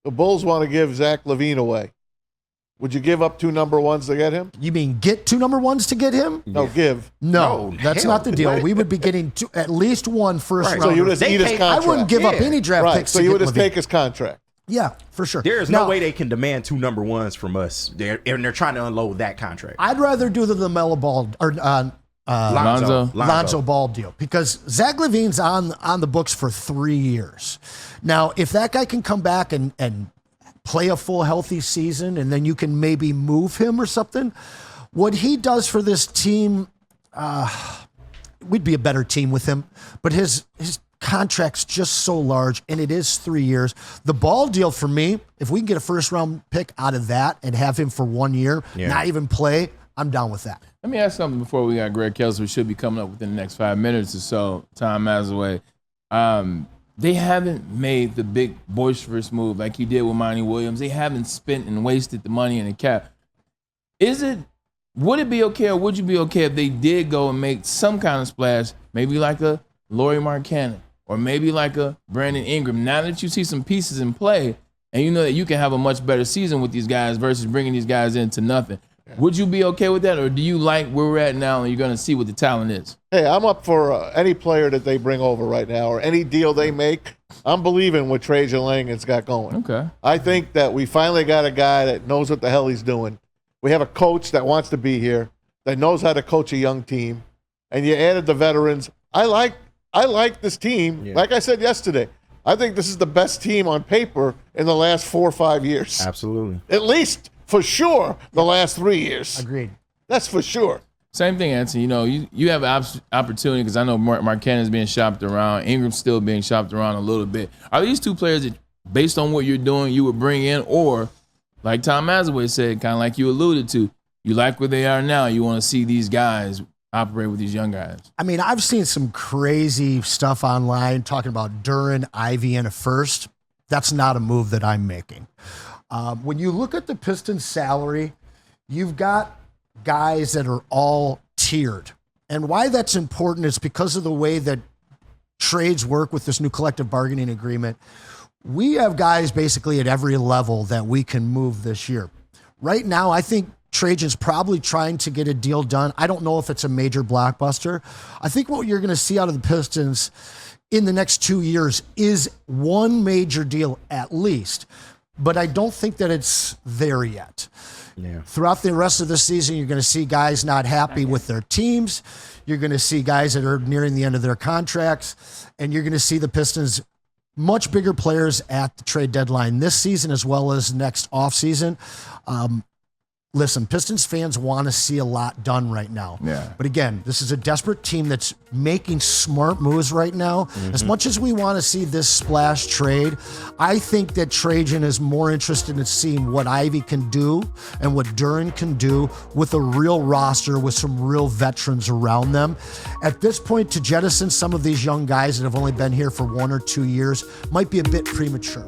the Bulls want to give Zach LaVine away. Would you give up 2 number ones to get him? You mean get 2 number ones to get him? No, give. No, that's not the deal. We would be getting at least 1 first round. So you would just eat his contract. I wouldn't give up any draft picks. So you would just take his contract. Yeah, for sure. There's no way they can demand 2 number ones from us. They're trying to unload that contract. I'd rather do the LaMelo Ball or Lonzo Ball deal because Zach LaVine's on the books for 3 years. Now, if that guy can come back and play a full healthy season and then you can maybe move him or something, what he does for this team, we'd be a better team with him. But his contract's just so large, and it is 3 years. The Ball deal for me, if we can get a first-round pick out of that and have him for 1 year, not even play, I'm down with that. Let me ask something before we got Greg Kelsey. We should be coming up within the next 5 minutes or so. Time Mazaway. They haven't made the big boisterous move like you did with Monty Williams. They haven't spent and wasted the money in the cap. Would it be okay or would you be okay if they did go and make some kind of splash, maybe like a Lauri Markkanen or maybe like a Brandon Ingram? Now that you see some pieces in play and you know that you can have a much better season with these guys versus bringing these guys into nothing. Would you be okay with that, or do you like where we're at now and you're going to see what the talent is? Hey, I'm up for any player that they bring over right now or any deal they make. I'm believing what Trajan Lang's got going. Okay. I think that we finally got a guy that knows what the hell he's doing. We have a coach that wants to be here, that knows how to coach a young team, and you added the veterans. I like this team. Yeah. Like I said yesterday, I think this is the best team on paper in the last 4 or 5 years. Absolutely. At least, for sure, the last 3 years. Agreed. That's for sure. Same thing, Anthony. You know, you have an opportunity because I know Markkanen is being shopped around. Ingram's still being shopped around a little bit. Are these 2 players that, based on what you're doing, you would bring in? Or, like Tom Mazaway said, kind of like you alluded to, you like where they are now. You want to see these guys operate with these young guys. I mean, I've seen some crazy stuff online talking about Duren, Ivy, and a first. That's not a move that I'm making. When you look at the Pistons' salary, you've got guys that are all tiered. And why that's important is because of the way that trades work with this new collective bargaining agreement. We have guys basically at every level that we can move this year. Right now, I think Trajan's probably trying to get a deal done. I don't know if it's a major blockbuster. I think what you're going to see out of the Pistons in the next 2 years is one major deal at least. But I don't think that it's there yet. Yeah. Throughout the rest of the season, you're going to see guys not happy with their teams. You're going to see guys that are nearing the end of their contracts. And you're going to see the Pistons much bigger players at the trade deadline this season as well as next offseason. Listen, Pistons fans want to see a lot done right now. Yeah. But again, this is a desperate team that's making smart moves right now. Mm-hmm. As much as we want to see this splash trade, I think that Trajan is more interested in seeing what Ivy can do and what Duren can do with a real roster with some real veterans around them. At this point, to jettison some of these young guys that have only been here for 1 or 2 years might be a bit premature.